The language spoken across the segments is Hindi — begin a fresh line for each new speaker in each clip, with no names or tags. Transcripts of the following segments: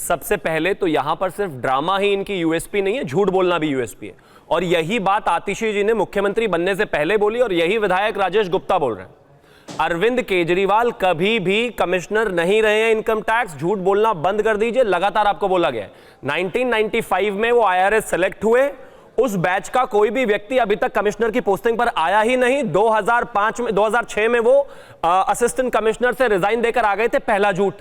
सबसे पहले तो यहां पर सिर्फ ड्रामा ही इनकी यूएसपी नहीं है, झूठ बोलना भी यूएसपी है। और यही बात आतिशी जी ने मुख्यमंत्री बनने से पहले बोली और यही विधायक राजेश गुप्ता बोल रहे हैं। अरविंद केजरीवाल कभी भी कमिश्नर नहीं रहे हैं इनकम टैक्स, झूठ बोलना बंद कर दीजिए, लगातार आपको बोला गया है। 1995 में वो IRS सेलेक्ट हुए, उस बैच का कोई भी व्यक्ति अभी तक कमिश्नर की पोस्टिंग पर आया ही नहीं। 2006 में वो असिस्टेंट कमिश्नर से रिजाइन देकर आ गए थे, पहला झूठ।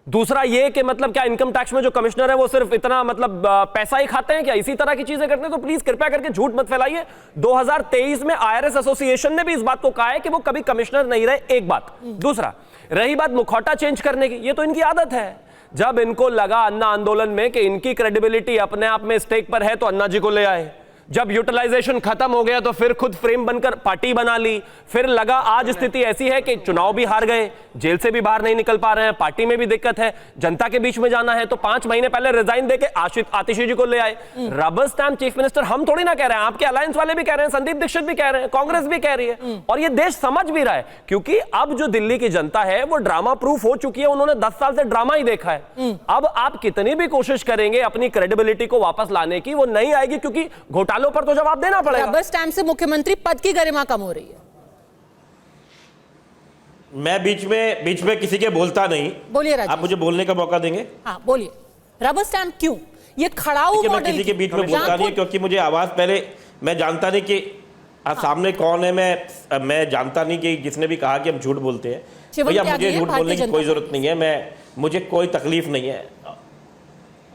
दूसरा ये कि मतलब क्या इनकम टैक्स में जो कमिश्नर है वो सिर्फ इतना मतलब पैसा ही खाते हैं क्या, इसी तरह की चीजें करते हैं? तो प्लीज कृपया करके झूठ मत फैलाइए। 2023 में IRS एसोसिएशन ने भी इस बात को कहा है कि वो कभी कमिश्नर नहीं रहे, एक बात। दूसरा, रही बात मुखौटा चेंज करने की, ये तो इनकी आदत है। जब इनको लगा अन्ना आंदोलन में कि इनकी क्रेडिबिलिटी अपने आप में स्टेक पर है तो अन्ना जी को ले आए। जब यूटिलाइजेशन खत्म हो गया तो फिर खुद फ्रेम बनकर पार्टी बना ली। फिर लगा आज स्थिति ऐसी है कि चुनाव भी हार गए, जेल से भी बाहर नहीं निकल पा रहे हैं, पार्टी में भी दिक्कत है, जनता के बीच में जाना है, तो 5 महीने पहले रिजाइन देके आतिशी जी को ले आए। रबर स्टैम्प चीफ मिनिस्टर हम थोड़ी ना कह रहे हैं, आपके अलायंस वाले भी कह रहे हैं, संदीप दीक्षित भी कह रहे हैं, कांग्रेस भी कह रही है, और ये देश समझ भी रहा है। क्योंकि अब जो दिल्ली की जनता है वो ड्रामा प्रूफ हो चुकी है, उन्होंने 10 साल से ड्रामा ही देखा है। अब आप कितनी भी कोशिश करेंगे अपनी क्रेडिबिलिटी को वापस लाने की, वो नहीं आएगी, क्योंकि घोटालों पर तो जवाब देना पड़ेगा।
रबर स्टैम्प से मुख्यमंत्री पद की गरिमा कम हो रही है।
मैं बीच में किसी के बोलता नहीं।
बोलिए राजेश,
आप मुझे बोलने का मौका देंगे?
हाँ बोलिए। रबर स्टैम्प क्यों? ये खड़ाऊ मॉडल,
मैं किसी के बीच में बोलता नहीं, क्योंकि मुझे आवाज पहले, मैं जानता नहीं कि सामने कौन है, मैं जानता नहीं कि जिसने भी कहा कि हम झूठ बोलते हैं। भैया मुझे झूठ बोलने की कोई जरूरत नहीं है, मुझे कोई तकलीफ नहीं है।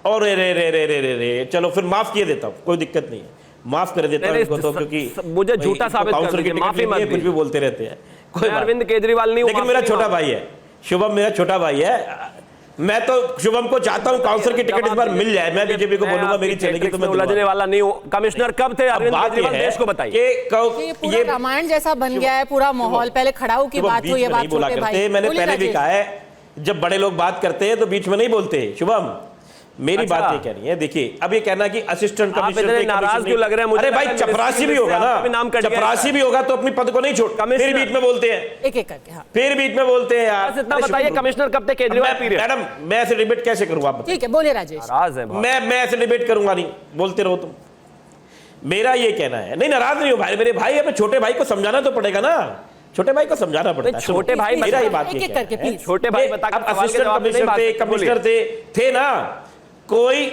और रे चलो फिर माफ किए देता हूँ, कोई दिक्कत नहीं है, माफ कर देता हूं तो, क्योंकि
मुझे झूठा साबित कर दीजिए, माफी मत
कुछ भी बोलते रहते हैं। कोई
अरविंद केजरीवाल नहीं,
लेकिन मेरा छोटा भाई है शुभम, मेरा छोटा भाई है। मैं तो शुभम को चाहता हूं काउंसिल की टिकट इस बार मिल जाए। मैं बीजेपी को बोलूंगा मेरी चलेगी तो मैं
उलझने वाला नहीं हूं। कमिश्नर कब थे अरविंद केजरीवाल, देश को बताइए।
ये रामायण जैसा बन गया है पूरा माहौल। पहले खड़ाऊ की बात हुई, ये बात छोटे भाई।
मैंने पहले भी कहा है, जब बड़े लोग बात करते हैं तो बीच में नहीं बोलते। शुभम, मेरी बात ये कह रही है, देखिए अब ये कहना कि असिस्टेंट कमिश्नर
नाराज क्यों लग रहे हैं मुझे?
अरे भाई चपरासी भी होगा ना, चपरासी भी होगा तो अपनी पद को नहीं छोड़, फिर बीच में बोलते हैं
एक एक करके। हाँ।
फिर बीच में बोलते हैं यार।
बस इतना बताइए कमिश्नर कब थे केजरीवाल पीरियड?
मैडम मैं ऐसे डिबेट कैसे करूंगा?
ठीक है बोलिए राजेश।
नाराज है
मैं ऐसे डिबेट करूंगा नहीं, बोलते रहो तुम। मेरा ये कहना है, नहीं नाराज नहीं हो भाई, मेरे भाई है, छोटे भाई को समझाना तो पड़ेगा ना, छोटे भाई को समझाना पड़ता है।
छोटे भाई
मेरा ये बात
करके
छोटे भाई बता,
असिस्टेंट कमिश्नर थे ना, कोई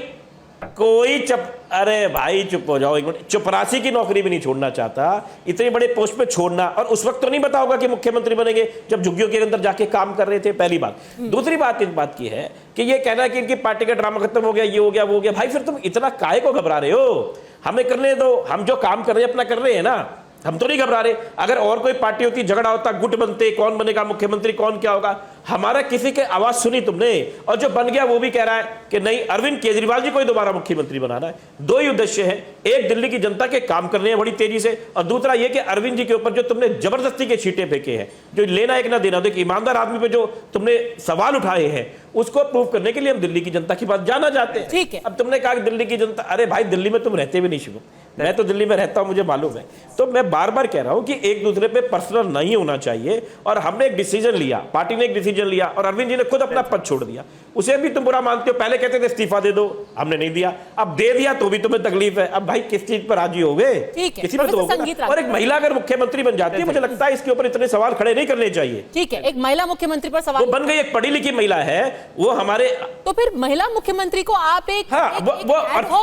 अरे भाई चुप हो जाओ एक मिनट। चपरासी की नौकरी भी नहीं छोड़ना चाहता, इतनी बड़े पोस्ट पे छोड़ना, और उस वक्त तो नहीं पता होगा कि मुख्यमंत्री बनेंगे जब झुग्गियों के अंदर जाके काम कर रहे थे, पहली बात। दूसरी बात इस बात की है कि ये कहना कि इनकी पार्टी का ड्रामा खत्म हो गया, ये हो गया वो हो गया। भाई फिर तुम इतना काहे को घबरा रहे हो? हमें करने दो, हम जो काम कर रहे हैं अपना कर रहे हैं ना, हम तो नहीं घबरा रहे। अगर और कोई पार्टी होती, झगड़ा होता, गुट बनते, कौन बनेगा मुख्यमंत्री, कौन क्या होगा, हमारा किसी के आवाज सुनी तुमने? और जो बन गया वो भी कह रहा है कि नहीं अरविंद केजरीवाल जी को ही दोबारा मुख्यमंत्री बनाना है। दो ही उद्देश्य है, एक दिल्ली की जनता के काम करने हैं बड़ी तेजी से, और दूसरा ये कि अरविंद जी के ऊपर जो तुमने जबरदस्ती के छींटे फेंके हैं, जो लेना एक ना देना, एक ईमानदार आदमी पे जो तुमने सवाल उठाए हैं, उसको प्रूव करने के लिए हम दिल्ली की जनता की बात जाना चाहते हैं।
ठीक है।
अब तुमने कहा कि दिल्ली की जनता, अरे भाई दिल्ली में तुम रहते भी नहीं शुभ, मैं तो दिल्ली में रहता हूं, मुझे मालूम है। तो मैं बार बार कह रहा हूं कि एक दूसरे पे पर्सनल नहीं होना चाहिए। और हमने एक डिसीजन लिया, पार्टी ने एक डिसीजन लिया, और अरविंद जी ने खुद अपना पद छोड़ दिया। उसे भी तुम बुरा मानते हो, पहले कहते थे इस्तीफा दे दो, हमने नहीं दिया, अब दे दिया तो भी तुम्हें तकलीफ है। अब भाई किस चीज पर राजी हो गए? किसी पर तो होगा। और एक महिला अगर मुख्यमंत्री बन जाती है, मुझे लगता है इसके ऊपर इतने सवाल खड़े नहीं करने चाहिए।
ठीक है, एक महिला मुख्यमंत्री पर सवाल,
वो बन गई, एक पढ़ी लिखी महिला है वो हमारे,
तो फिर महिला मुख्यमंत्री को आप एक,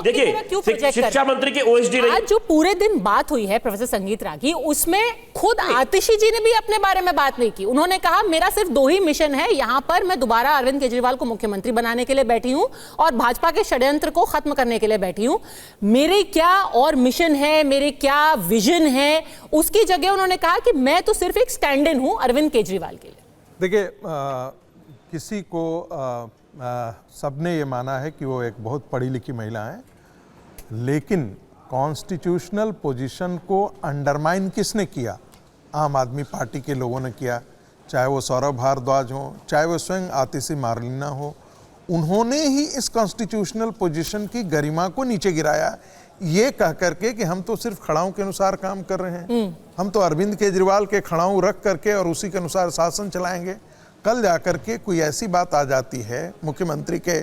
देखिए शिक्षा मंत्री की ओएसडी रही।
आज जो पूरे दिन बात हुई है प्रोफेसर संगीत रागी, उसमें खुद आतिशी जी ने भी अपने बारे में बात नहीं की। उन्होंने कहा मेरा सिर्फ 2 ही मिशन है, यहां पर मैं दोबारा अरविंद केजरीवाल को मुख्यमंत्री बनाने के लिए बैठी हूं और भाजपा के षड्यंत्र को खत्म करने के लिए बैठी हूं। मेरे क्या और मिशन है, मेरे क्या विजन है, उसकी जगह उन्होंने कहा कि मैं तो सिर्फ एक स्टैंड इन हूं अरविंद केजरीवाल के लिए।
देखिए किसी को सबने ये माना है कि वो एक बहुत पढ़ी लिखी महिला है, लेकिन कॉन्स्टिट्यूशनल पोजीशन को अंडरमाइन किसने किया? आम आदमी पार्टी के लोगों ने किया, चाहे वो सौरभ भारद्वाज हो, चाहे वो स्वयं आतिशी मारलीना हो। उन्होंने ही इस कॉन्स्टिट्यूशनल पोजीशन की गरिमा को नीचे गिराया, ये कह करके कि हम तो सिर्फ खड़ाओं के अनुसार काम कर रहे हैं, हम तो अरविंद केजरीवाल के खड़ाऊ रख करके और उसी के अनुसार शासन चलाएंगे। कल जाकर के कोई ऐसी बात आ जाती है मुख्यमंत्री के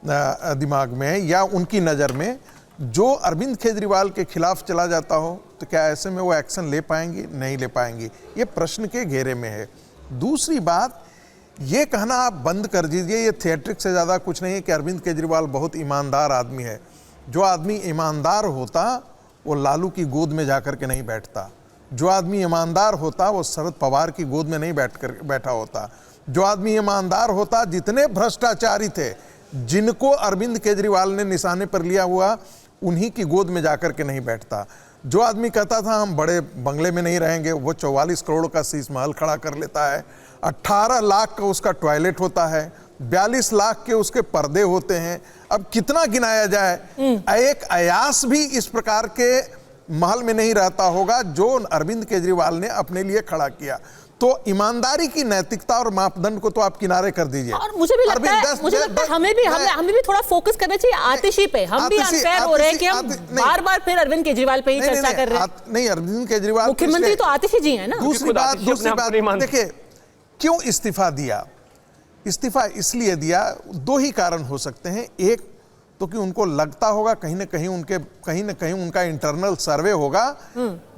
दिमाग में या उनकी नज़र में जो अरविंद केजरीवाल के खिलाफ चला जाता हो, तो क्या ऐसे में वो एक्शन ले पाएंगी? नहीं ले पाएंगी। ये प्रश्न के घेरे में है। दूसरी बात, ये कहना आप बंद कर दीजिए, ये थिएट्रिक से ज़्यादा कुछ नहीं है कि अरविंद केजरीवाल बहुत ईमानदार आदमी है। जो आदमी ईमानदार होता वो लालू की गोद में जाकर के नहीं बैठता। जो आदमी ईमानदार होता वो शरद पवार की गोद में नहीं बैठा होता। जो आदमी ईमानदार होता, जितने भ्रष्टाचारी थे जिनको अरविंद केजरीवाल ने निशाने पर लिया हुआ, उन्हीं की गोद में जाकर के नहीं बैठता। जो आदमी कहता था हम बड़े बंगले में नहीं रहेंगे, वो 44 करोड़ का शीश महल खड़ा कर लेता है। 18 लाख का उसका टॉयलेट होता है, 42 लाख के उसके पर्दे होते हैं। अब कितना गिनाया जाए? एक अयास भी इस प्रकार के महल में नहीं रहता होगा जो अरविंद केजरीवाल ने अपने लिए खड़ा किया। तो ईमानदारी की नैतिकता और मापदंड को तो आप किनारे कर दीजिए।
और मुझे भी लगता है हमें भी थोड़ा फोकस करना चाहिए आतिशी पे। हम भी अनफेयर हो रहे हैं कि हम बार-बार फिर अरविंद केजरीवाल पे ही चर्चा कर रहे हैं।
नहीं, अरविंद केजरीवाल
मुख्यमंत्री तो आतिशी जी हैं ना।
दूसरी बात देखिए, क्यों इस्तीफा दिया? इस्तीफा इसलिए दिया, दो ही कारण हो सकते हैं। एक तो कि उनको लगता होगा कहीं ना कहीं उनका इंटरनल सर्वे होगा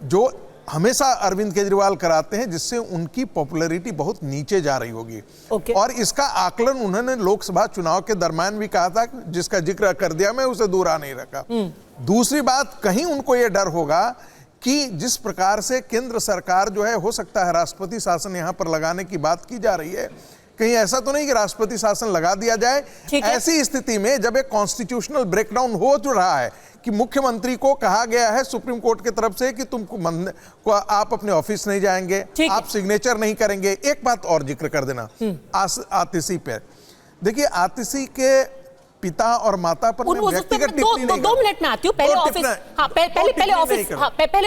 जो हमेशा अरविंद केजरीवाल कराते हैं, जिससे उनकी पॉपुलैरिटी बहुत नीचे जा रही होगी। और इसका आकलन उन्होंने लोकसभा चुनाव के दरमियान भी कहा था, जिसका जिक्र कर दिया, मैं उसे दूरा नहीं रखा। दूसरी बात, कहीं उनको यह डर होगा कि जिस प्रकार से केंद्र सरकार जो है, हो सकता है राष्ट्रपति शासन यहां पर लगाने की बात की जा रही है, कहीं ऐसा तो नहीं कि राष्ट्रपति शासन लगा दिया जाए। ऐसी स्थिति में जब एक कॉन्स्टिट्यूशनल ब्रेकडाउन हो जो रहा है कि मुख्यमंत्री को कहा गया है सुप्रीम कोर्ट की तरफ से कि तुमको आप अपने ऑफिस नहीं जाएंगे, आप सिग्नेचर नहीं करेंगे। एक बात और जिक्र कर देना आतिशी पे। देखिए, आतिशी के पिता और माता पर व्यक्तिगत टिप्पणी नहीं।
2 मिनट में आती हूँ। पहले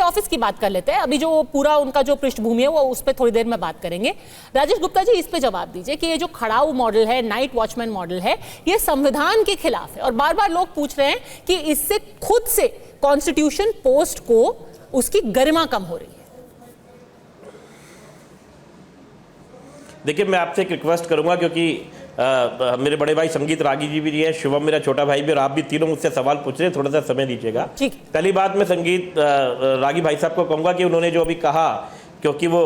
ऑफिस की बात कर लेते हैं। अभी जो पूरा उनका जो पृष्ठभूमि है वो उस पर थोड़ी देर में बात करेंगे। राजेश गुप्ता जी, इस पे जवाब दीजिए कि ये जो खड़ाऊ मॉडल है, नाइट वॉचमैन मॉडल है, ये संविधान के खिलाफ है और बार बार लोग पूछ रहे हैं कि इससे खुद से कॉन्स्टिट्यूशन पोस्ट को उसकी गरिमा कम हो रही है।
देखिए, मैं आपसे एक रिक्वेस्ट करूंगा, क्योंकि मेरे बड़े भाई संगीत रागी जी भी हैं, शिवम मेरा छोटा भाई भी, और आप भी तीनों मुझसे सवाल पूछ रहे हैं, थोड़ा सा समय दीजिएगा। पहली बात, मैं संगीत रागी भाई साहब को कहूंगा कि उन्होंने जो अभी कहा, क्योंकि वो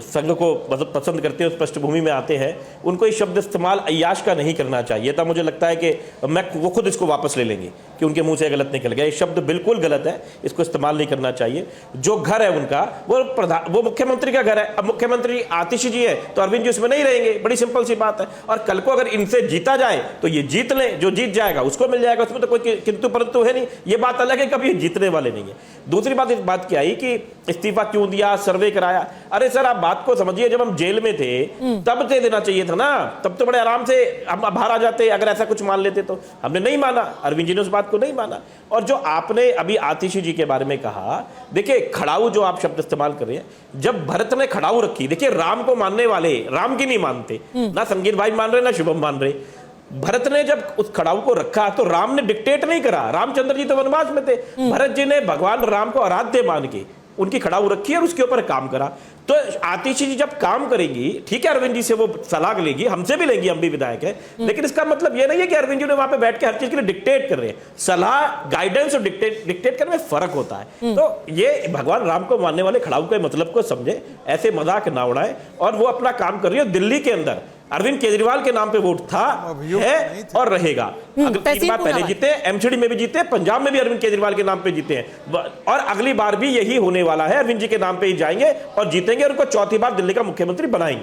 संघ को मतलब पसंद करते हैं, उस पृष्ठभूमि में आते हैं, उनको ये शब्द इस्तेमाल अय्याश का नहीं करना चाहिए था। मुझे लगता है कि वो खुद इसको वापस ले लेंगे कि उनके मुंह से गलत निकल गया। ये शब्द बिल्कुल गलत है, इसको इस्तेमाल नहीं करना चाहिए। जो घर है उनका, वो मुख्यमंत्री का घर है। अब मुख्यमंत्री आतिशी जी है तो अरविंद जी उसमें नहीं रहेंगे, बड़ी सिंपल सी बात है। और कल को अगर इनसे जीता जाए तो ये जीत लें, जो जीत जाएगा उसको मिल जाएगा, उसमें तो कोई किंतु परंतु है नहीं। ये बात अलग है, कभी जीतने वाले नहीं है। दूसरी बात, इस बात की आई कि इस्तीफा क्यों दिया, सर्वे कराया। अरे सर, आप बात को समझिए, जब हम जेल में थे तब दे देना चाहिए था ना, तब तो बड़े आराम से हम बाहर आ जाते अगर ऐसा कुछ मान लेते। तो हमने नहीं माना, अरविंद जी ने उस बात को नहीं माना। और जो आपने अभी आतिशी जी के बारे में कहा, देखिए खड़ाऊ जो आप शब्द इस्तेमाल कर रहे हैं, जब भरत ने खड़ाऊ रखी, देखिए राम को मानने वाले राम की नहीं मानते, ना संगीत भाई मान रहे ना शुभम मान रहे। भरत ने जब उस खड़ाऊ को रखा तो राम ने डिक्टेट नहीं करा, रामचंद्र जी तो वनवास में थे, भरत जी ने भगवान राम को आराध्य मान के उनकी खड़ाऊ रखी और उसके ऊपर काम करा। तो आतिशी जी जब काम करेंगी, ठीक है, अरविंद जी से वो सलाह लेगी, हमसे भी लेंगी, हम भी विधायक हैं, लेकिन इसका मतलब ये नहीं है कि अरविंद जी ने वहां पे बैठ के हर चीज के लिए डिक्टेट कर रहे हैं। सलाह, गाइडेंस और डिक्टेट करने में फर्क होता है। तो ये भगवान राम को मानने वाले खड़ाऊ के मतलब को समझे, ऐसे मजाक ना उड़ाए। और वो अपना काम कर रही है। दिल्ली के अंदर अरविंद केजरीवाल के नाम पे वोट था, है और रहेगा। अगर 3 बार पहले जीते, एमसीडी में भी जीते, पंजाब में भी अरविंद केजरीवाल के नाम पे जीते हैं, और अगली बार भी यही होने वाला है, अरविंद जी के नाम पे ही जाएंगे और जीतेंगे और उनको चौथी बार दिल्ली का मुख्यमंत्री बनाएंगे।